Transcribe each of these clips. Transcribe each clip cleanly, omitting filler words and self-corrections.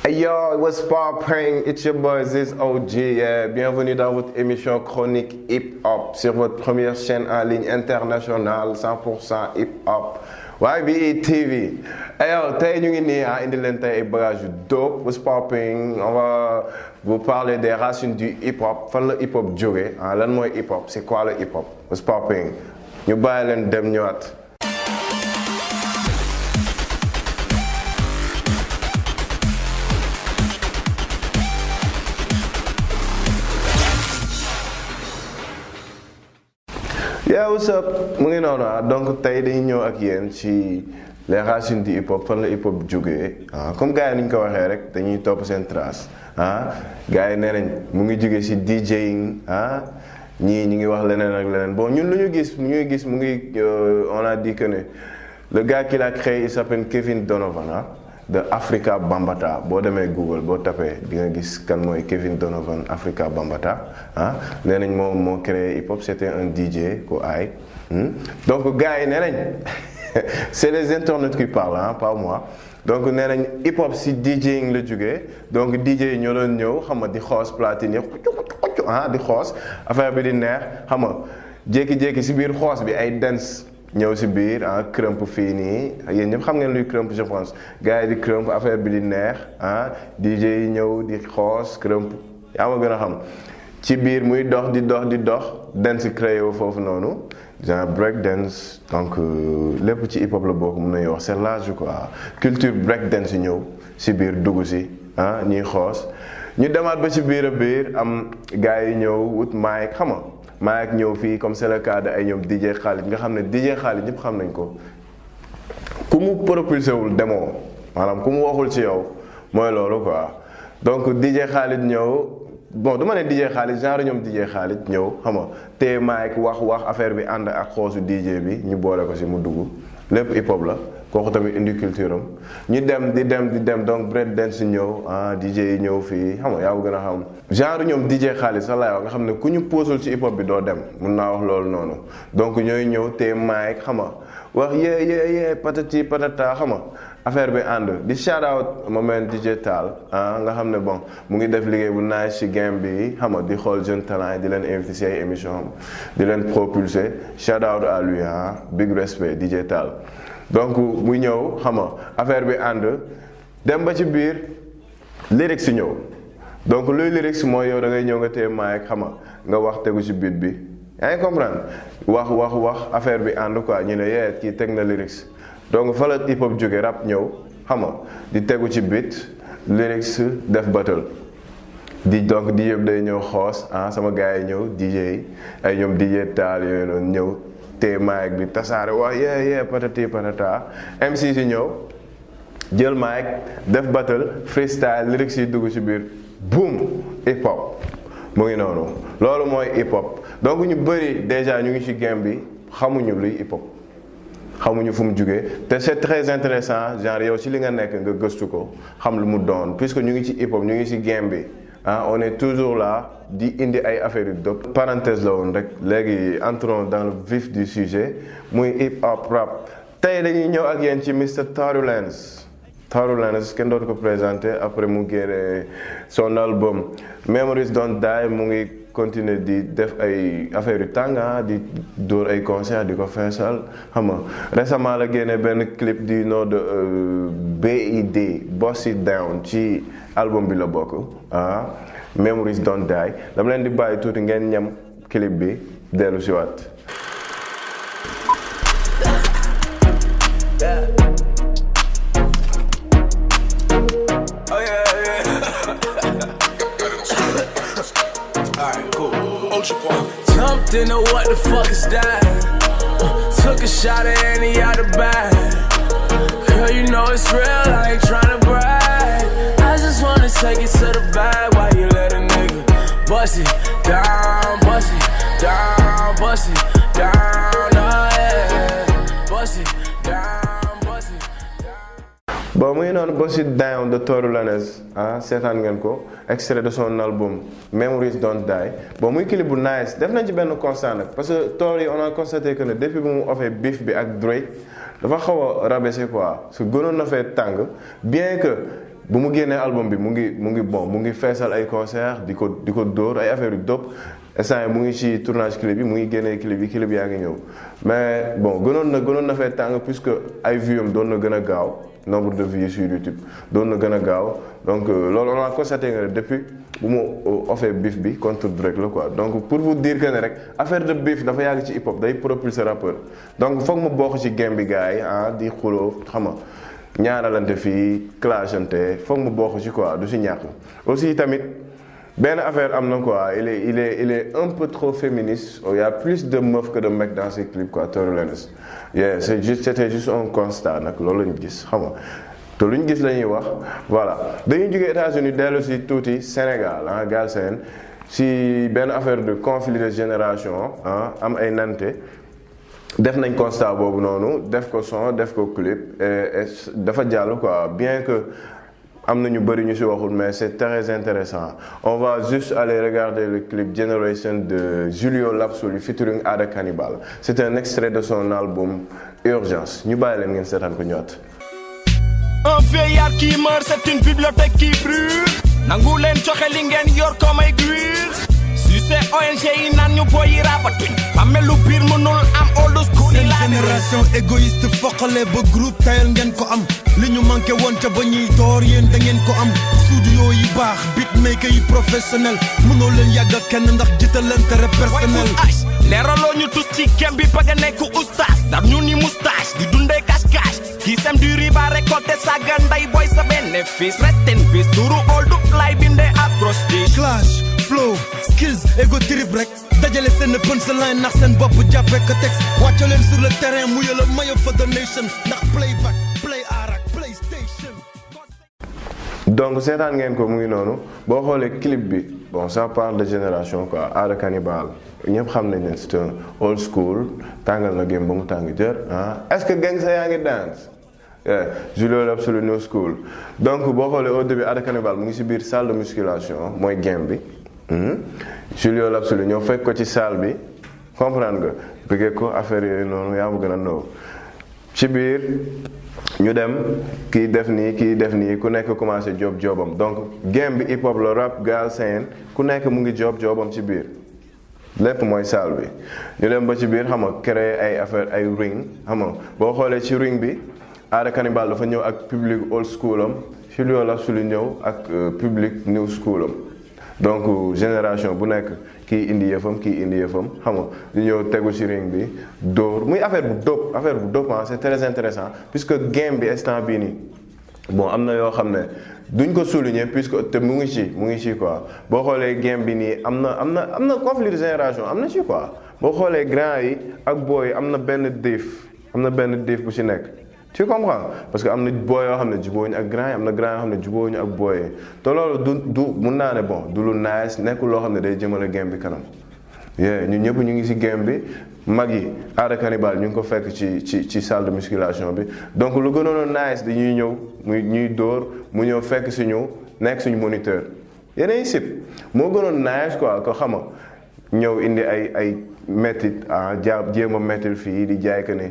Hey yo, what's poppin'? It's your boy Ziz OG. Bienvenue dans votre émission chronique hip hop sur votre première chaîne en ligne internationale 100% hip hop. YBE TV. Hey yo, tey ñu ngi nii indi leen tey ay bagages yu dope. What's poppin'? On va vous parler des racines du hip hop. Fan la hip hop jóge? Lan mooy hip hop? C'est quoi le hip hop? What's poppin'? ñu bàyyi leen dem ñëwaat. Yeah, what's up? Mu ngi noonu donc tey dañuy ñëw ak yéen ci les racines du hip hop fan la hip hop jógee comme gars yi ni ñu ko waxee rek dañuy topp seen trace gars yi nee nañ mu ngi jógee ci DJing ñii ñu ngi wax leneen ak leneen bon ñun lu ñu gis mu ngi on a dit que ne le gars qui l'a créé il s'appelle Kevin Donovan de Africa Bambaataa boo demee Google boo tapee di nga gis kan mooy Kevin Donovan Africa Bambaataa nee nañ moom moo créé hip hop c'était un DJ ku aay donc gars yi nee nañ c'est les internautes qui parlent pas moi donc nee nañ hip hop si DJing la jógee donc DJ yi ñoo doon ñëw xam nga di xoos platine yi di xoos affaire bi di neex xam nga jékki-jékki si biir xoos bi ay dance ñëw si biir crump fii nii yéen ñëpp xam ngeen luy crump je pense gars yi di crump affaire bi di neex DJ yi ñëw di xoos crump yaa ma gën a xam ci biir muy dox di dance créé wu foofu noonu genre break dance donc lépp ci hip hop la bokk mën nañu wax c'est large quoi culture break dance ñëw si biir dugg si ñuy xoos ñu demaat ba ci biir a biir am gars yi ñëw wut mic xam nga maa ngi ñëw fii comme c'est le cas de ay ñoom DJ Khalid nga xam ne DJ Khalid ñëpp xam nañ ko ku mu propulsé wul demoo maanaam ku mu waxul ci yow mooy loolu quoi donc DJ Khalid ñëw bon du ma ne DJ Khalid genre ñoom DJ Khalid ñëw xam nga te mic wax affaire bi ànd ak xoosu DJ bi ñu boole ko ci mu dugg lépp hip hop la kooku tamit indi culture am ñu dem di dem donc break dance ñëw DJ yi ñëw fii xam nga yaa ko gën a xam genre ñoom DJ Khalid sax laay wax nga xam ne ku ñu posul ci hip hop bi doo dem mun naa wax loolu noonu donc ñooy ñëw te mic xam nga wax yee patati patata xam nga affaire bi ànd di shout out ma man DJ Tall nga xam ne bon mu ngi def liggéey bu nice ci game bi xam nga di xool jeune talent yi di leen invité ci ay émission di leen propulser shout out à lui big respect DJ Tall donc muy ñëw xam nga affaire bi ànd dem ba ci biir lyrics si ñëw donc luy lyrics mooy yow da ngay ñëw nga téye mic xam nga wax tegu ci beat bi yaa ngi comprendre wax affaire bi ànd quoi ñu ne yee kii teg na lyrics donc fa la hip hop jóge rap ñëw xam nga di tegu ci beat lyrics def battle donc di yëpp day ñëw xoos sama gars yi ñëw DJ yi ay ñoom DJ Taal yooyu noonu ñëw te mic bi tasaare wax yee patati patata MC si ñëw jël mic def battle freestyle lyrics yi dugg ci biir boom hip hop mu ngi noonu loolu mooy hip hop donc ñu bëri déjà ñu ngi ci game bi xamuñu luy hip hop xamuñu fu mu jugee te c'est très intéressant genre yow ci li nga nekk nga gëstu ko xam lu mu doon puisque ñu ngi ci hip hop ñu ngi ci game bi on est toujours là di indi ay affaires yu dope parenthèse la woon rek léegi entrons dans le vif du sujet muy hip hop rap tey dañuy ñëw ak yéen ci Mr Tory Lanez kenn dootu ko présenté après mu génne son album Memories Don't Die mu ngi continuer di def ay affaires yu tàng di dóor ay concert di ko feesal xam nga récemment la génne benn clip du nom de BID Bust It Down ci album bi la bokk Memories Don't Die dama leen di bàyyi tuuti ngeen ñam clip bi dellu si waat Jumped into what the fuck is that? Took a shot at Annie out the bag. Girl, you know it's real, I ain't tryna brag. I just wanna take it to the bag while you let a nigga bust it down, bust it down, bust it down, oh yeah. Bust it down, bust it down. Bon mu ngi noonu Bust It Down de Tory Lanez seetaan ngeen ko extrait de son album Memories Don't Die bon muy clip bu nice def nañ ci benn constat nag parce que Tory on a constaté que ne depuis bu mu offee beef bi ak Drake dafa xaw a rabaissé quoi parce que gënoon na fee tàng bien que bu mu génnee album bi mu ngi feesal ay concert di ko dóor ay affaire yu dope instant yi mu ngi ci tournage clip bi mu ngi génnee clip yaa ngi ñëw mais bon gënoon na fee tàng puisque ay vues am doon na gën a gaaw nombre de vues sur YouTube doon na gën a gaaw donc loolu on a constaté nga depuis bu mu offee beef bi contre Drake la quoi donc pour vous dire que ne rek affaire de beef dafa yàgg ci hip hop day propulser rappeur donc foog mu bokk ci game bi gars yi di xuloo xam nga ñaaralante fii clashante foog mu bokk ci quoi du ci ñàkk aussi tamit benn affaire am na quoi il est un peu trop féministe il y a plus de meufs que de mecs dans ses clips quoi Tory Lanez c'était juste un constat nag loolu lañu gis xam nga te lu ñu gis la ñuy wax voilà dañuy jógee États-Unis dellu si tuuti Sénégal Galsen si benn affaire de conflit de génération am ay nante def nañ constat boobu noonu def ko son def ko clip et dafa jàll quoi bien que am na ñu bëri ñu ci waxul mais c'est très intéressant on va juste aller regarder le clip Generation de Julio Lapsuli featuring Ada Cannibal c'est un extrait de son album Urgence ñu bàyyi leen ngeen seetaan ko ñëwaat. Un vieillard qui meurt, c'est une bibliothèque qui brûle. nangu leen joxe li ngeen yor comme ay cuir. su see ONG yi naan ñu boy yi rabatuñ. amelu biir mënul am old school yi laa génération égoïste foqale ba groupe tayal ngeen ko am. li ñu manqué woon ca ba ñuy door yéen da ngeen ko am. studio yi baax beatmaker yi professionnel. mënoo leen yàgg ak kenn ndax jiital intérêt personnel. leeraloo ñu tus ci kem bi bëgg a nekk oustaz. ndax ñu ni moustache di dundee cache-cache. qui sème du riba récolté saaga nday boy sa bénéfice. rest in peace turu old lay bindee acrostiche. clash flow skills ego trip rek. dajale seen punchline ndax seen bopp jàppee ko texte. wàcce leen sur le terrain mu yëla mayo for the nation. ndax playback play arak playstation. donc seetaan ngeen ko mu ngi noonu boo xoolee clip bi bon ça parle de génération quoi Ada Cannibal ñëpp xam nañ ne c'est un old school tàngal na game ba mu tàng jër est-ce que gang sa yaa ngi dance Julio Lapsuli new school donc boo xoolee au début Ada Cannibal mu ngi ci biir salle de musculation mooy game bi Julio Lapsuli ñoo fekk ko ci salle bi comprendre nga bëggee ko affaire yooyu noonu yaa ma gën a nëw ci biir ñu dem kii def nii ku nekk commencé jobam donc game bi hip hop la rap Galsen ku nekk mu ngi jobam ci biir lépp mooy salle bi ñu dem ba ci biir xam nga créer ay affaire ay ring xam nga boo xoolee ci ring bi Ada Cannibal dafa ñëw ak public old school am Julio Lapsuli ñëw ak public new school am donc génération bu nekk kii indi yëfam xam nga ñu ñëw tegu ci ring bi dóor muy affaire bu dope c'est très intéressant puisque game bi instant bii nii bon am na yoo xam ne duñ ko souligner puisque te mu ngi ci quoi boo xoolee game bi nii am na conflit de génération am na ci quoi boo xoolee grand yi ak boy yi am na benn diif bu ci nekk tu comprends parce que am na boy yoo xam ne jubóoñu ak grand yi am na grand yoo xam ne jubóoñu ak boy yi te loolu du mun naa ne bon du lu nice nekkul loo xam ne day jëmale game bi kanam ñun ñëpp ñu ngi ci game bi mag yi Ada Cannibal ñu ngi ko fekk ci salle de musculation bi donc lu gënoon nice dañuy ñëw ñuy dóor mu ñëw fekk si ñu nekk suñu moniteur yeneen sip moo gënoon nice quoi ko xama ñëw indi ay mettit jéem a mettil fii di jaay que ne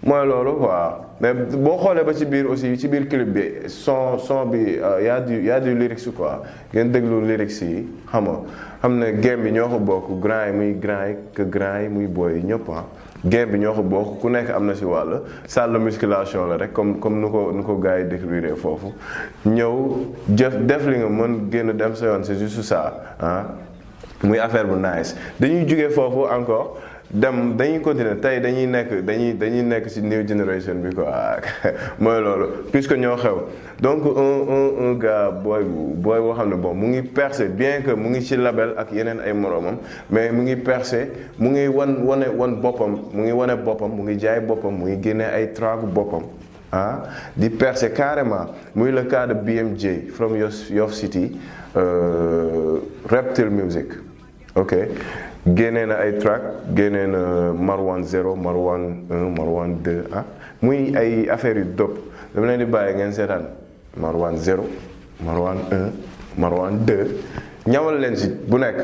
mooy loolu quoi mais boo xoolee ba ci biir aussi ci biir clip bi son bi y a du lyrics quoi ngeen déglu lyrics yi xam ne game bi ñoo ko bokk grand yi muy boy yi ñëpp game bi ñoo ko bokk ku nekk am na ci wàll salle de musculation la rek comme nu ko gars yi décrire foofu ñëw def li nga mën génn dem sa yoon c'est juste ça muy affaire bu nice dañuy jógee foofu encore dañuy continuer tey dañuy nekk ci new generation bi quoi mooy loolu puisque ñoo xew donc un gars booy boo xam ne bon mu ngi percer bien que mu ngi ci label ak yeneen ay moromam mais mu ngi percer mu ngi wane boppam mu ngi wane boppam mu ngi jaay boppam mu ngi génne ay track boppam di percer carrément muy le cas de BMJ from Yoff City Reptile Music ok génnee na ay track génnee na Marwan 0 Marwan 1 Marwan 2 muy ay affaires yu dope dama leen di bàyyi ngeen seetaan Marwan 0 Marwan 1 Marwan 2 ñamal leen ci bu nekk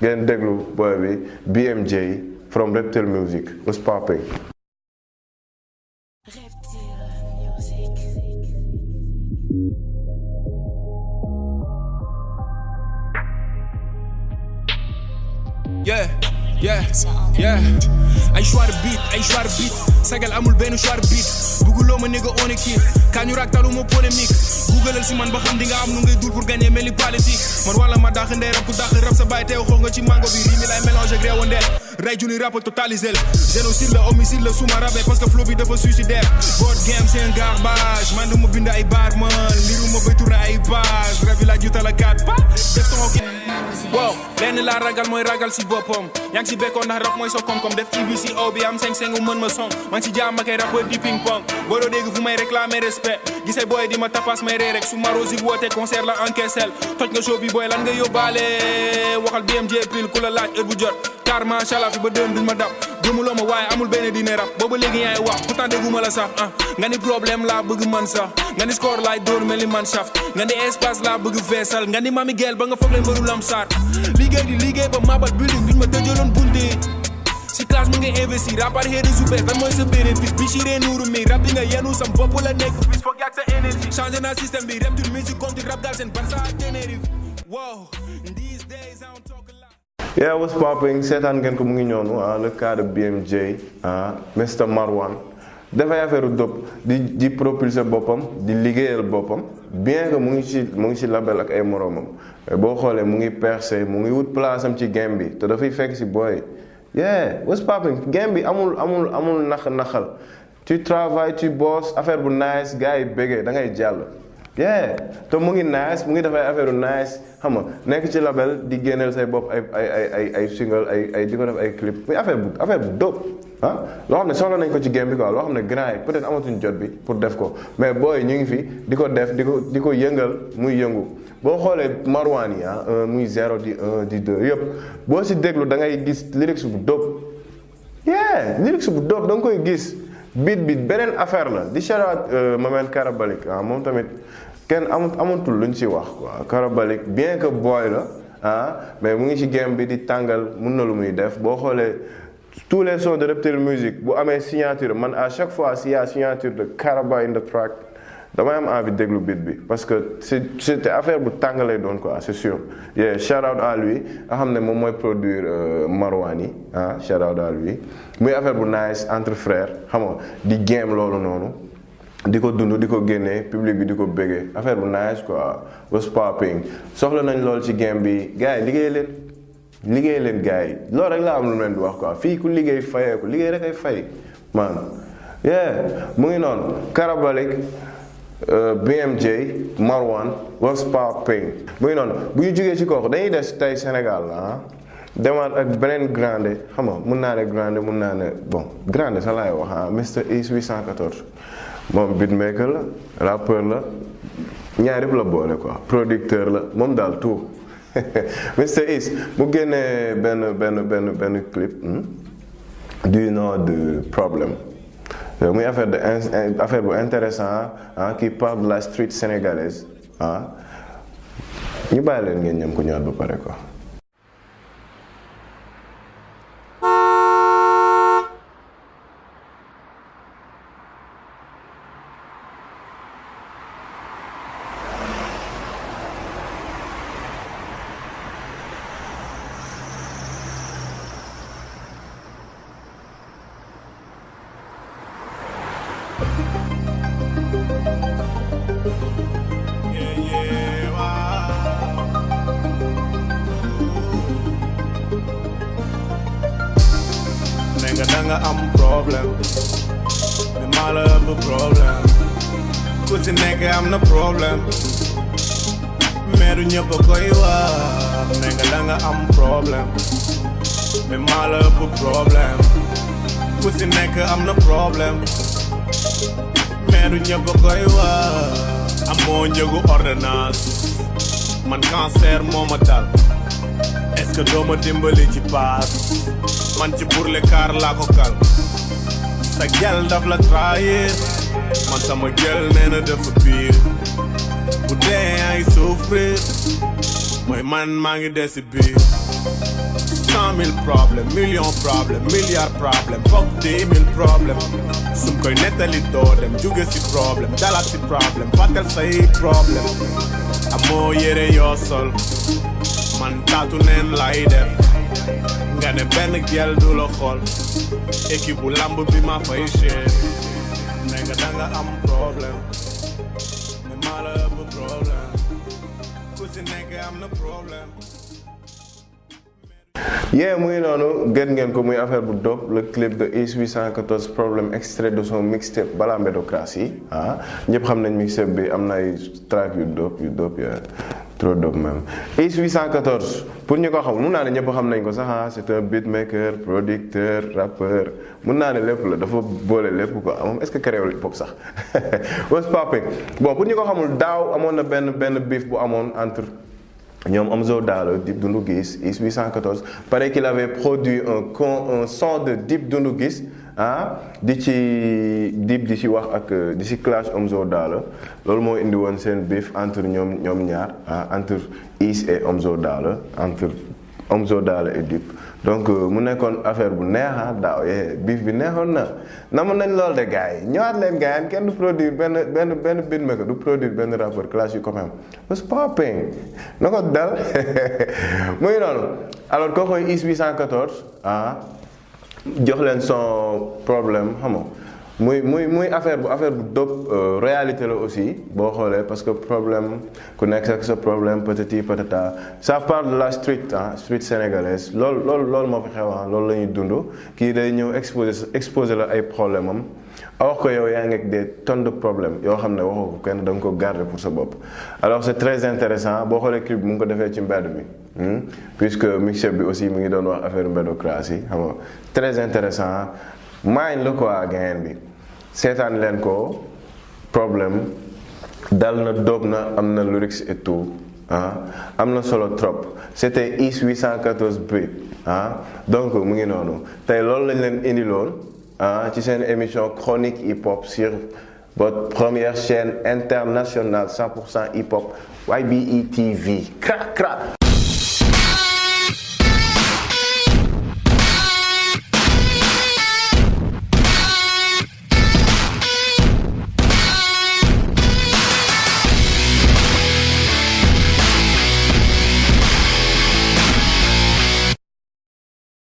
ngeen déglu booy bi BMJ from Reptile Music what's popping. Reptile Music. yeah yeah yeah ay choix de beat sagal amul benn choix de beat bëgguloo ma nigga on est kii kañu rak talu ma polémique googlal si man ba xam di nga am nu ngay dul pour gagner mel ni politique man wala ma dàq ndee rap ku dàq rap sa baay teew xool nga ci mango bi rimi lay mélange ak réewandeel ray junni rap totalisé la génocide la homicide la suma rabé parce que flow bi dafa suicidaire board game c'est un garbage man du ma bind ay bar man liru ma bay tourner ay page rap yi la jutal ak kat pa def son ok wow lenn laa ragal mooy ragal si boppam yaa ngi si bekkoon ndax rap mooy sa koom-koom def EBCO bi am 5-5 mën ma song man si jaam ak ay rappeur di ping pong boo doo dégg fu may réclamer respect gisee booy di ma tapas may ree rek su ma rosi woote concert la encaissel toj nga show bi booy lan nga yóbbaale waxal BMJ pile ku la laaj heure bu jot car machallah fi ba déwén duñ ma dab gëmuloo ma waaye amul benn dina rap booba léegi yaay wax pourtant dégguma la sax nga ni problème laa bëgg man sax nga ni score laay dóor mel ni man shaft nga ni espace laa bëgg feesal nga ni mami gel ba nga foog leen mbëru lam saar liggéey di liggéey ba mabal building duñ ma tëjaloon bunti si classe mu ngi investir à part xëy su bees lan mooy sa bénéfice bi chiré nuuru mi rap bi nga yenu sam bopp la nekk bis foog yàgg sa énergie changé naa système bi rap tur musique contre rap daal seen Barça ak Tenerife wow these days I don't talk a lot. Yeah, what's popping? Seetaan ngeen ko mu ngi ñoonu le cas de BMJ Mr Marwan dafay affaire dop di propulser boppam di liggéeyal boppam bien que mu ngi ci label ak ay moromam boo xoolee mu ngi percer mu ngi wut place am ci game bi te dafay fekk ci boy yeah what's popping game bi amul naxal tu travailles tu bosses affaire bu nice gars yi bëggee da ngay jàll yeah te mu ngi nice mu ngi dafay affaire bu nice xam nga nekk ci label di génneel say bopp ay single ay di ko def ay clip muy affaire bu dope loo xam ne soxla nañ ko ci game bi quoi loo xam ne grand yi peut-être amatuñ jot bi pour def ko mais booy ñu ngi fi di ko def di ko yëngal muy yëngu boo xoolee Marwan yi muy 0 di 1 di 2 yëpp boo si déglu da ngay gis lyrics bu dope yeah lyrics bu dope da nga koy gis beat bi beneen affaire la di shout Mamel Karabalik moom tamit kenn amatul luñ ci wax quoi Karabalik bien que boy la mais mu ngi ci game bi di tàngal mun na lu muy def boo xoolee tous les sons de Reptile Music bu amee signature man à chaque fois s'il y a signature de Karaba in the track damay am envie déglu beat bi parce que c'était affaire bu tàngalee doon quoi c'est sûr yeah shout out à lui nga xam ne moom mooy produire Marwan yi shout out à lui muy affaire bu nice entre frères xam nga di game loolu noonu di ko dund di ko génnee public bi di ko bëggee affaire bu nice quoi was popping soxla nañ loolu ci game bi gars yi liggéey leen gars yi loolu rek laa am lu leen di wax quoi fii ku liggéey fayeeku liggéey rek ay fay man yeah mu ngi noonu Karabalik BMJ Marwan was popping mu ngi noonu bu ñu jógee ci kooku dañuy des tey Sénégal la demaat ak beneen grande xam nga mun naa ne grande mun naa ne bon grande sa laay wax Mr Is 814 moom beatmaker la rappeur la ñaar yëpp la boole quoi producteur la moom daal tout Mr Is mu génnee benn clip du nom de problème muy affaire bu intéressant qui parle de la street sénégalaise ñu bàyyi leen ngeen ñam ko ñëwaat ba pare quoi. Danga am problème mais maa la ëpp problème ku si nekk am na problème mais du ñëpp a koy wax ne nga danga am problème mais maa la ëpp problème ku si nekk am na problème mais du ñëpp a koy wax amoo njëgu ordonnance man cancer moo ma dal est-ce que doo ma dimbali ci paas man ci burle kaar laa ko kal sa gel daf la trahir man sama gel nee na dafa biir bu dee ay souffrir mooy man maa ngi desi biir 100 000 problèmes millions problèmes milliards problèmes foog 10 000 problèmes sum koy nettali doo dem jóge si problème dalaat si problème fàttel say problème amoo yére yoo sol man taatu neen lay def nga ne benn gel du la xool équipe bu lamb bi ma fay cher ne nga danga am problème mais maa la ëpp problème ku si nekk am na problème. Muy noonu gën ngeen ko muy affaire bu dope le clip de Is 814 problème extrait de son mixtape Bala Mbédocratie ñëpp xam nañ mixtape bi am na ay track yu dope trop dope même. Is 814 pour ñu ko xam mun naa ne ñëpp xam nañ ko sax c'est un beatmaker producteur rappeur mun naa ne lépp la dafa boole lépp quoi moom est-ce que créewul hip hop sax what's popping bon pour ñu ko xamul daaw amoon na benn beef bu amoon entre ñoom Omzo Dollar Dip Doundou Guiss Is 814 paraît qu'il avait produit un son de Dip Doundou Guiss di ci wax ak di ci clash Omzo Dollar loolu moo indi woon seen beef entre ñoom ñaar entre Is et Omzo Dollar entre Omzo Dollar et Dip donc mu nekkoon affaire bu neex daaw beef bi neexoon na mën nañ lool de gars yi ñëwaat leen gars yi kenn du produire benn beatmaker du produire benn rappeur clash yu ko même what's popping na ko dal muy noonu alors koo koy Is 814 jox leen son problème xam nga muy affaire bu dope réalité la aussi boo xoolee parce que problème ku nekk ak sa problème patati patata ça parle de la street street sénégalaise loolu moo fi xew loolu la ñuy dund kii day ñëw exposer la ay problème am alors que yow yaa ngi ak des tonnes de problèmes yoo xam ne waxoo ko kenn da nga ko garder pour sa bopp alors c'est très intéressant boo xoolee clip bi mu ngi ko defee ci mbedd mi puisque mixtape bi aussi mi ngi doon wax affaire mbédocratie xam nga très intéressant maañ la quoi gain bi seetaan leen ko problème dal na dóob na am na lyrics et tout am na solo trop c'était Is 814 beat donc mu ngi noonu tey loolu lañ leen indiloon ci seen émission chronique hip hop sur votre première chaîne internationale 100% hip hop YBE TV. Crac crac.